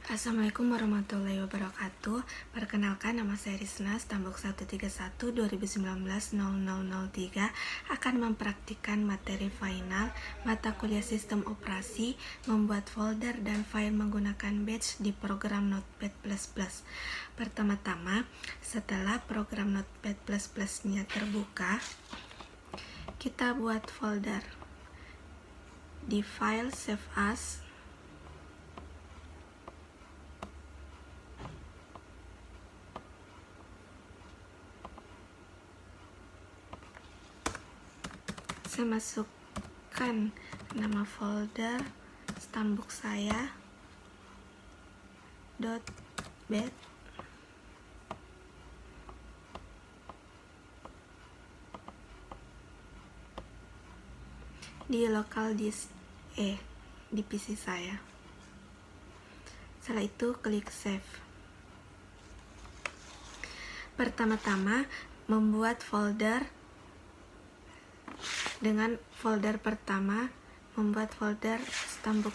Assalamualaikum warahmatullahi wabarakatuh. Perkenalkan, nama saya Risna, Stambuk 131 2019-0003 akan mempraktikkan materi final mata kuliah sistem operasi, membuat folder dan file menggunakan batch di program Notepad++. Pertama-tama, setelah program Notepad++-nya terbuka, kita buat folder di file Save As. Saya masukkan nama folder stambuk saya .bat. Di local disk di PC saya. Setelah itu klik save. Pertama-tama membuat folder. Dengan folder pertama, membuat folder stambuk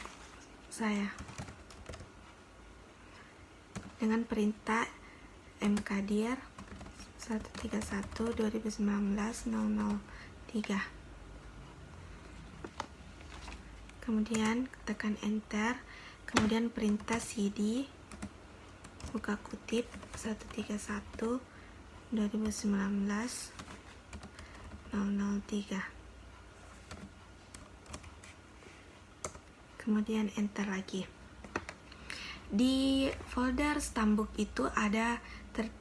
saya dengan perintah mkdir 131 2019-0003. Kemudian tekan enter, kemudian perintah cd buka kutip 131 2019-0003. Kemudian enter lagi. Di folder stambuk itu ada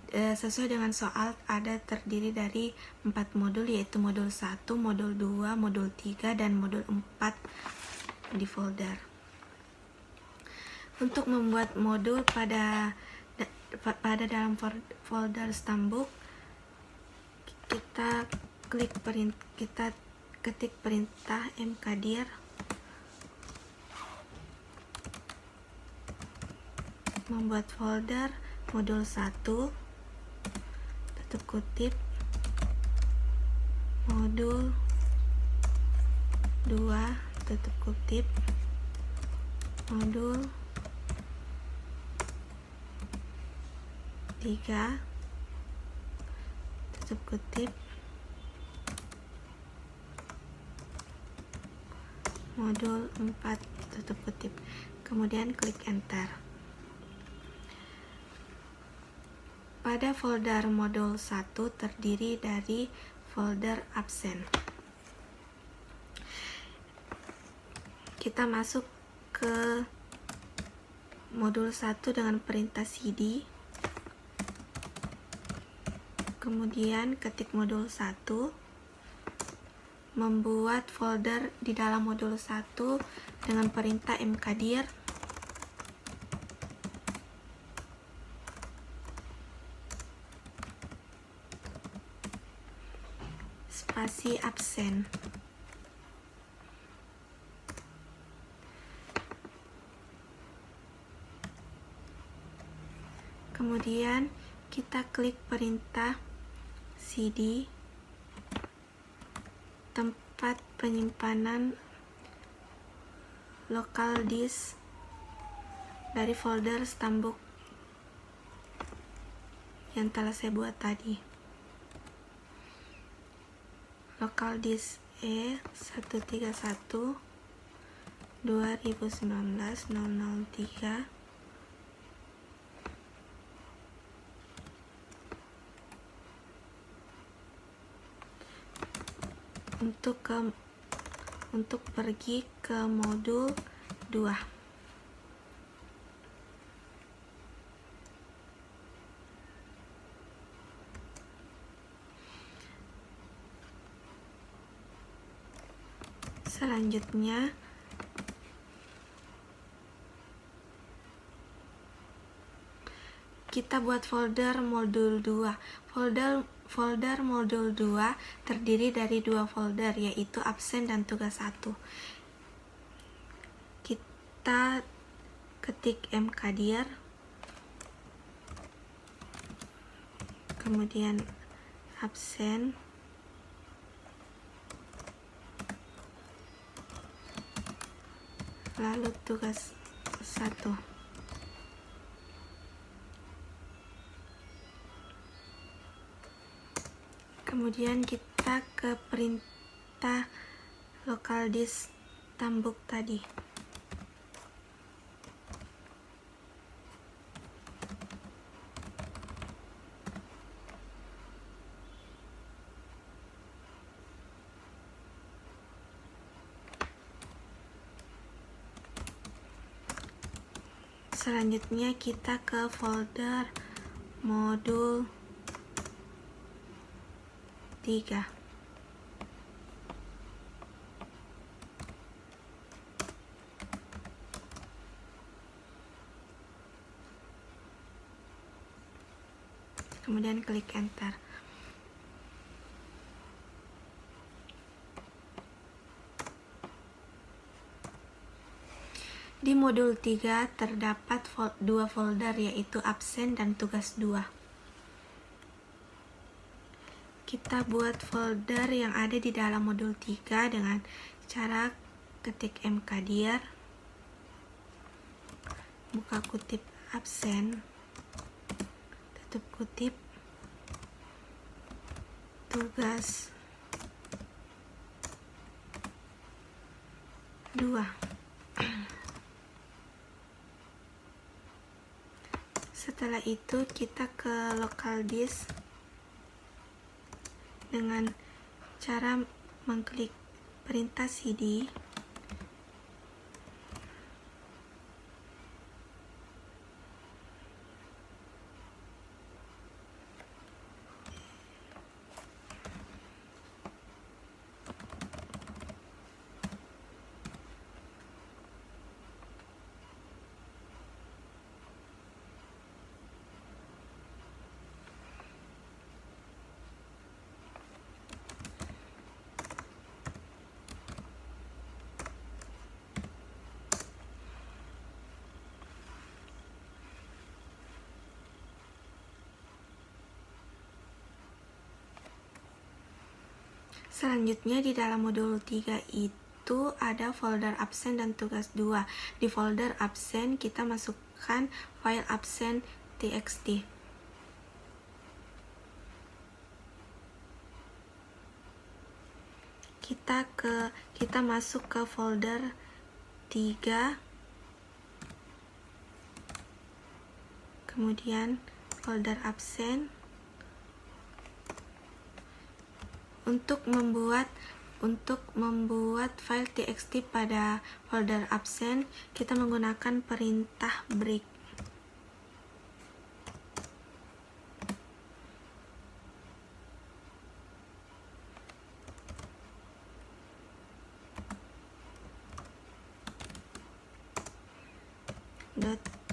sesuai dengan soal, ada terdiri dari 4 modul, yaitu modul 1, modul 2, modul 3, dan modul 4 di folder. Untuk membuat modul pada dalam folder stambuk, kita ketik perintah mkdir membuat folder modul 1, tutup kutip, modul 2, tutup kutip, modul 3, tutup kutip, modul 4, tutup kutip. Kemudian klik enter. Pada folder modul 1 terdiri dari folder absen. Kita masuk ke modul 1 dengan perintah cd. Kemudian ketik modul 1. Membuat folder di dalam modul 1 dengan perintah mkdir spasi absen. Kemudian kita klik perintah cd tempat penyimpanan local disk dari folder stambuk yang telah saya buat tadi. Local disk 131 2019-0003. Untuk pergi ke modul 2. Selanjutnya kita buat folder modul 2. Folder modul 2 terdiri dari 2 folder, yaitu absen dan tugas 1. Kita ketik mkdir, kemudian absen, lalu tugas 1. Kemudian kita ke perintah local disk tambuk tadi. Selanjutnya kita ke folder modul 3. Kemudian klik enter. Di modul 3 terdapat dua folder, yaitu absen dan tugas 2. Kita buat folder yang ada di dalam modul 3 dengan cara ketik mkdir, buka kutip absen, tutup kutip, tugas 2. Setelah itu kita ke local disk dengan cara mengklik perintah cd, selanjutnya di dalam modul 3 itu ada folder absen dan tugas 2. Di folder absen kita masukkan file absen txt. Kita masuk ke folder 3, kemudian folder absen. Untuk membuat file txt pada folder absen, kita menggunakan perintah break.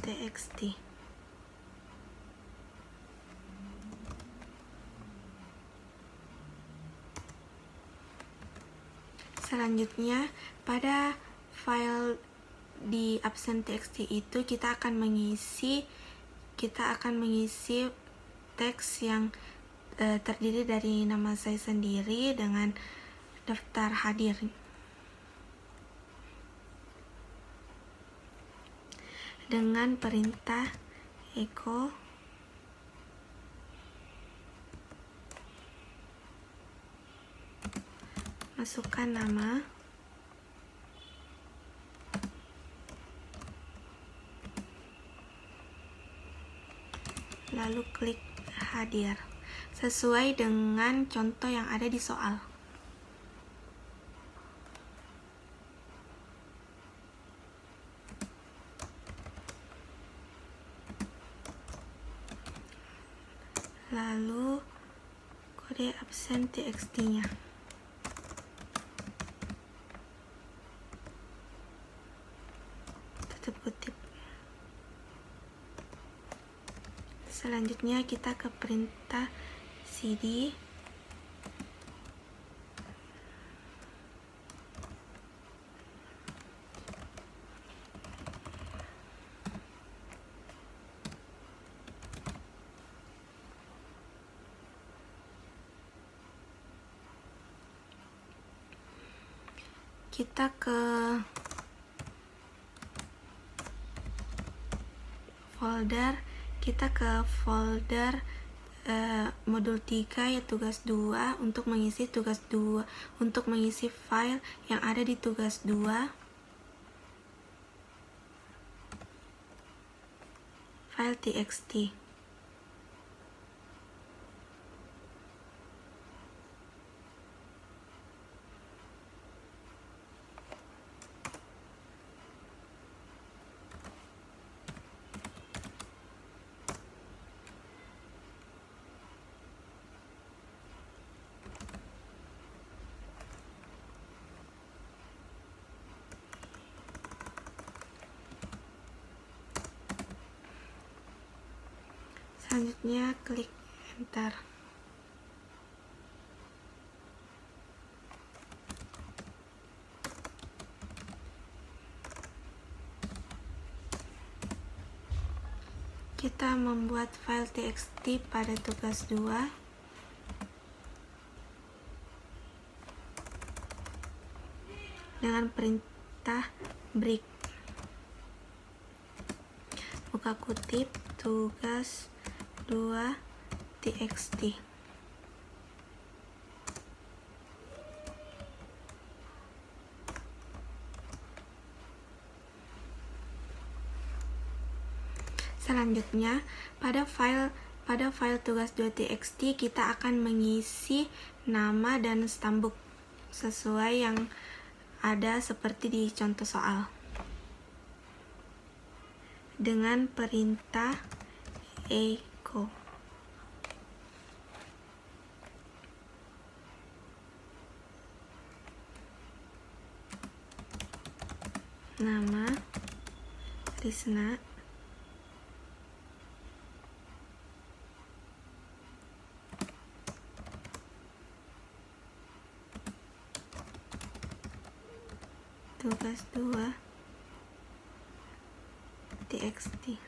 .txt. Selanjutnya, pada file di absen txt itu kita akan mengisi teks yang terdiri dari nama saya sendiri dengan daftar hadir. Dengan perintah echo masukkan nama, lalu klik hadir sesuai dengan contoh yang ada di soal. Lalu kode absen txt-nya. Tutup kutip. Selanjutnya kita ke perintah cd. Kita ke folder modul 3 ya tugas 2 untuk mengisi tugas 2 untuk mengisi file yang ada di tugas 2, file txt. Selanjutnya klik enter. Kita membuat file txt pada tugas 2. Dengan perintah break. Buka kutip tugas 2 txt. Selanjutnya, pada file tugas 2 txt kita akan mengisi nama dan stambuk sesuai yang ada seperti di contoh soal. Dengan perintah echo. Nama Risna, tugas 2 txt.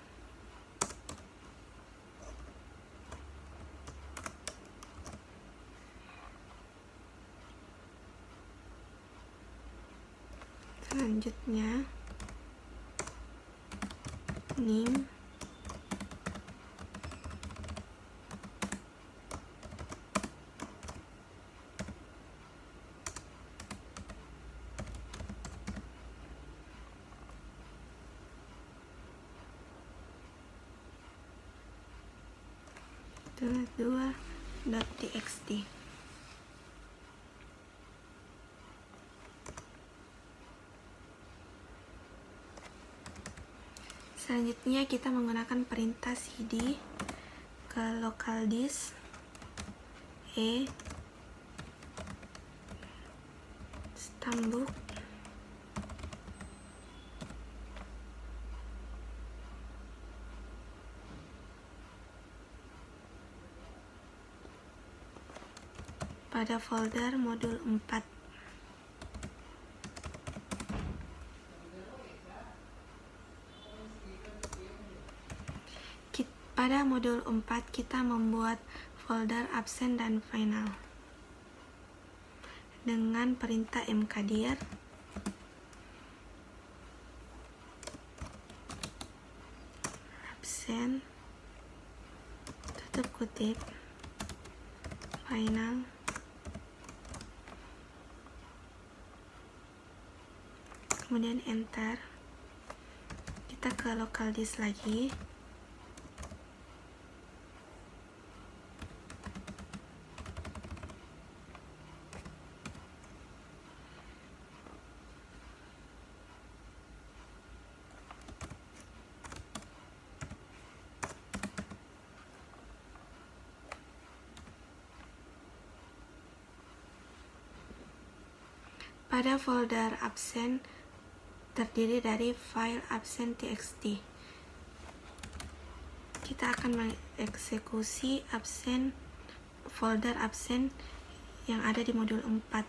Selanjutnya name tugas 2.txt. Selanjutnya kita menggunakan perintah cd ke local disk stambuk pada folder modul 4. Pada modul 4 kita membuat folder absen dan final dengan perintah mkdir absen tutup kutip final kemudian enter. Kita ke local disk lagi. Pada folder absen terdiri dari file absen txt. Kita akan mengeksekusi absen folder absen yang ada di modul 4.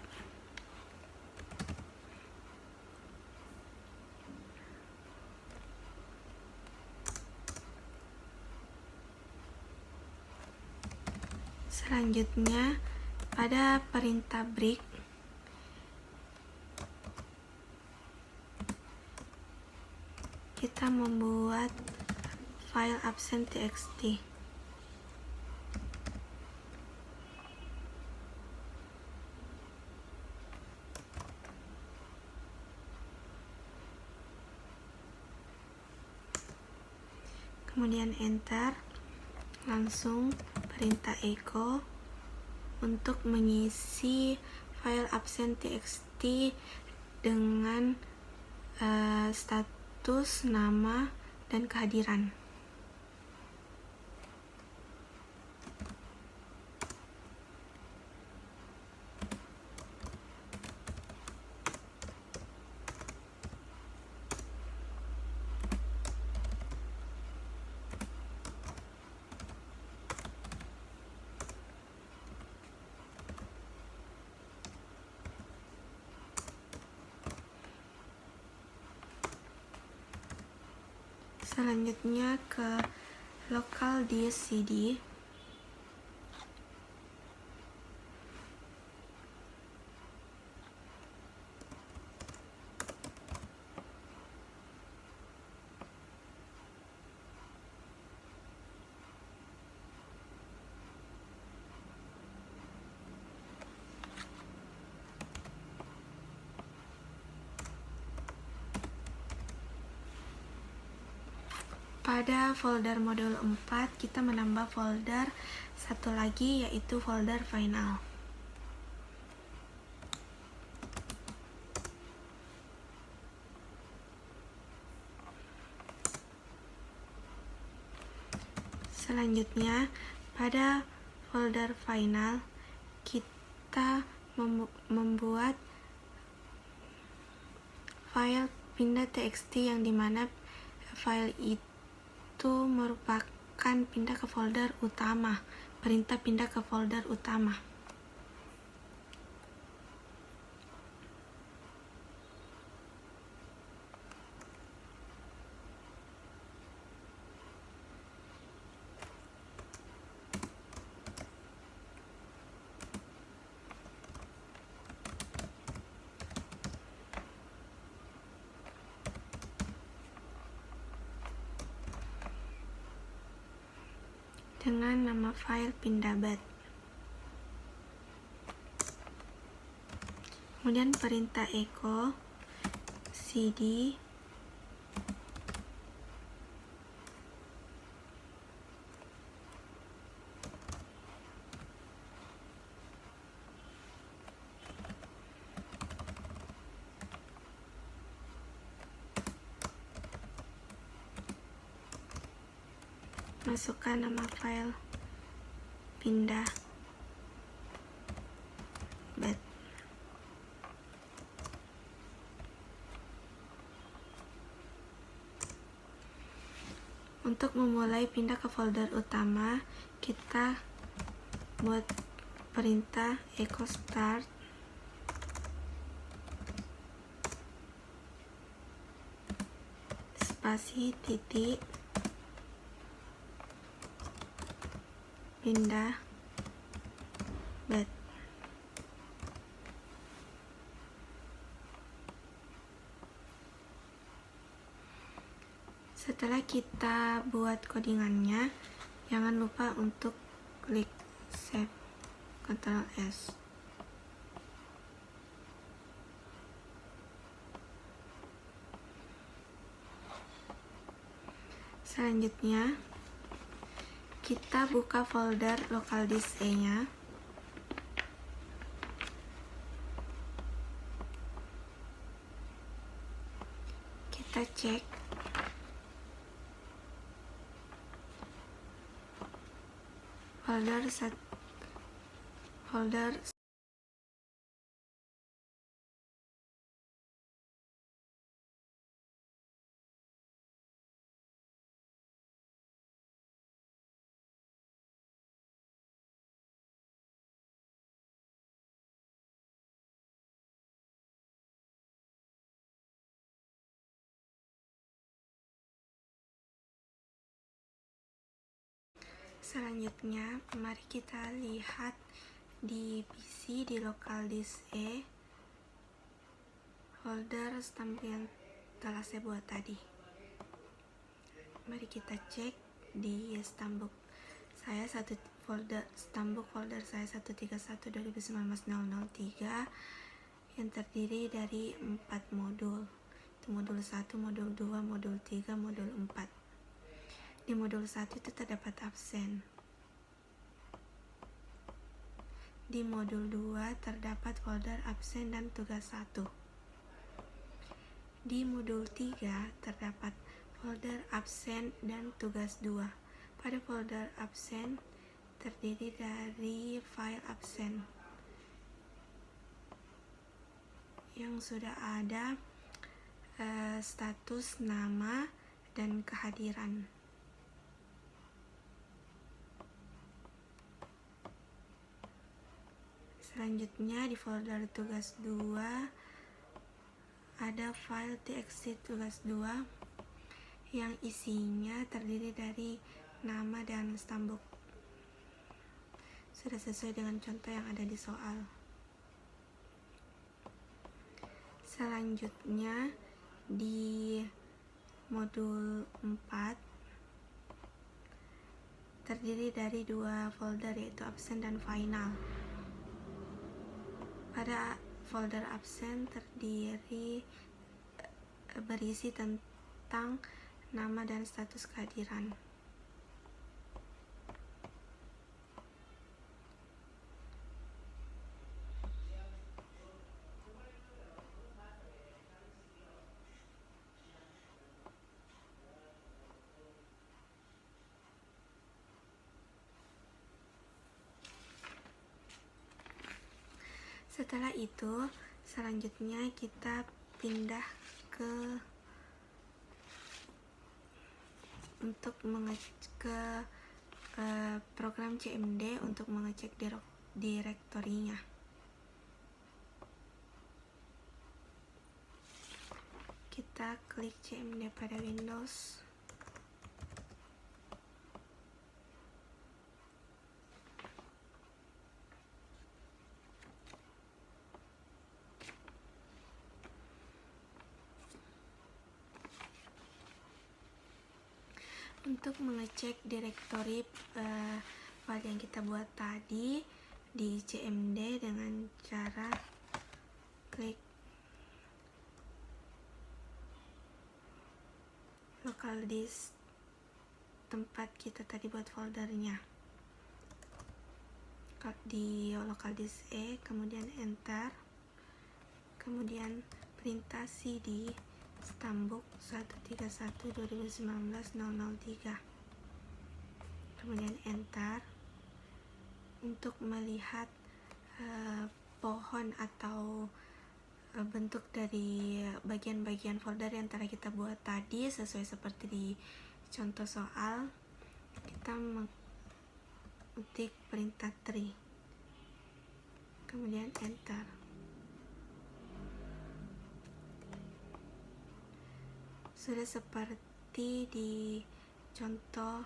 Selanjutnya pada perintah break kita membuat file absen txt. kemudian enter, langsung perintah echo untuk mengisi file absen.txt dengan status, nama, dan kehadiran. Selanjutnya ke local disk CD. Pada folder modul 4, kita menambah folder satu lagi, yaitu folder final. Selanjutnya, pada folder final, kita membuat file pindah.txt yang dimana file itu merupakan pindah ke folder utama, perintah pindah ke folder utama. Dengan nama file pindah.bat. Kemudian perintah echo cd masukkan nama file pindah.bat. Untuk memulai pindah ke folder utama, kita buat perintah echo start spasi titik pindah.bat. Setelah kita buat codingannya, jangan lupa untuk klik save, Ctrl S. Selanjutnya, kita buka folder local disk E-nya. Kita cek folder Selanjutnya, mari kita lihat di PC di local disk E folder stambuk yang telah saya buat tadi. Mari kita cek di stambuk saya stambuk folder saya 131/2019-003 yang terdiri dari 4 modul. Itu modul 1, modul 2, modul 3, modul 4. Di modul 1 itu terdapat absen. Di modul 2 terdapat folder absen dan tugas 1. Di modul 3 terdapat folder absen dan tugas 2. Pada folder absen terdiri dari file absen yang sudah ada status, nama, dan kehadiran. Selanjutnya di folder tugas 2 ada file txt tugas 2 yang isinya terdiri dari nama dan stambuk. Sudah sesuai dengan contoh yang ada di soal. Selanjutnya di modul 4 terdiri dari 2 folder, yaitu absen dan final. Pada folder absen berisi tentang nama dan status kehadiran. Setelah itu, selanjutnya kita pindah untuk mengecek program CMD untuk mengecek direktorinya. Kita klik CMD pada Windows. Untuk mengecek direktori file yang kita buat tadi di CMD dengan cara klik local disk tempat kita tadi buat foldernya. Di local disk E, kemudian enter, kemudian perintah cd stambuk 131.2019.003, kemudian enter untuk melihat pohon atau bentuk dari bagian-bagian folder yang telah kita buat tadi sesuai seperti di contoh soal. Kita mengetik perintah tree, kemudian enter. Sudah seperti di contoh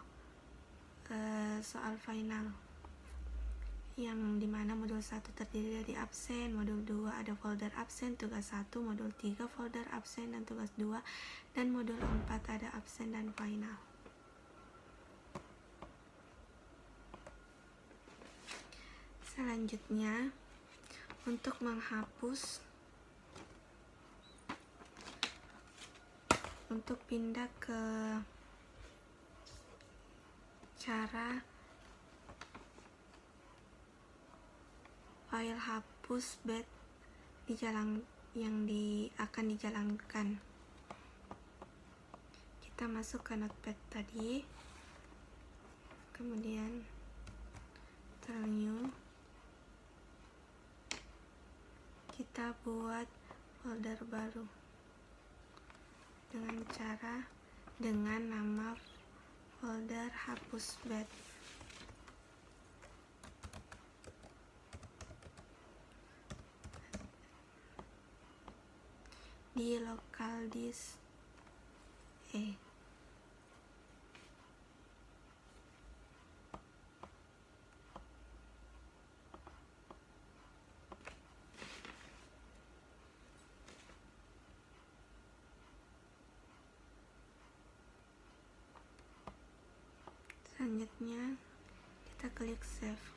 soal final, yang dimana modul 1 terdiri dari absen, modul 2 ada folder absen, tugas 1, modul 3 folder absen dan tugas 2, dan modul 4 ada absen dan final. Selanjutnya, untuk menghapus, untuk pindah ke cara file hapus bed yang akan dijalankan. Kita masuk ke notepad tadi, kemudian new, kita buat folder baru dengan nama folder hapus bed. Di local disk E. Selanjutnya kita klik save.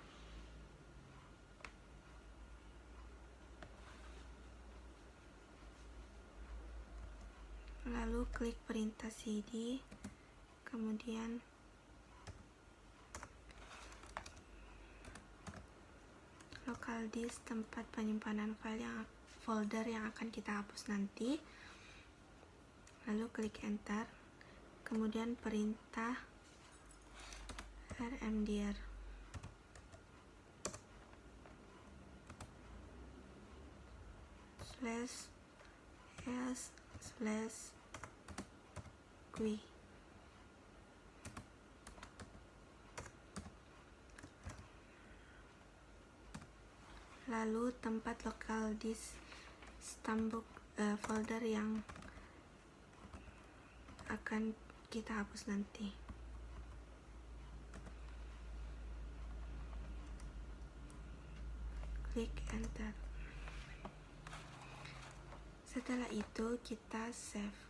Lalu klik perintah cd, kemudian local disk tempat penyimpanan folder yang akan kita hapus nanti, lalu klik enter, kemudian perintah rmdir /s/gui. Lalu tempat local disk stambuk folder yang akan kita hapus nanti. Klik enter. Setelah itu kita save.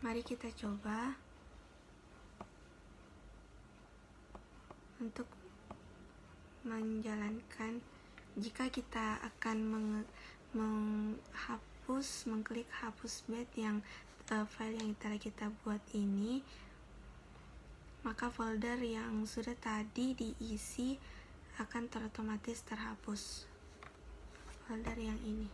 Mari kita coba untuk menjalankan. Jika kita akan mengklik hapus bat yang file yang telah kita buat ini, maka folder yang sudah tadi diisi akan otomatis terhapus. Folder yang ini.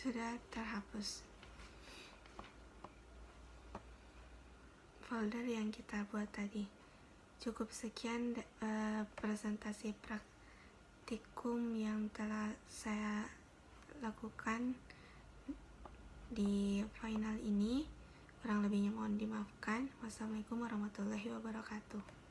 Sudah terhapus folder yang kita buat tadi. Cukup sekian presentasi praktikum yang telah saya lakukan di final ini. Kurang lebihnya mohon dimaafkan. Wassalamualaikum warahmatullahi wabarakatuh.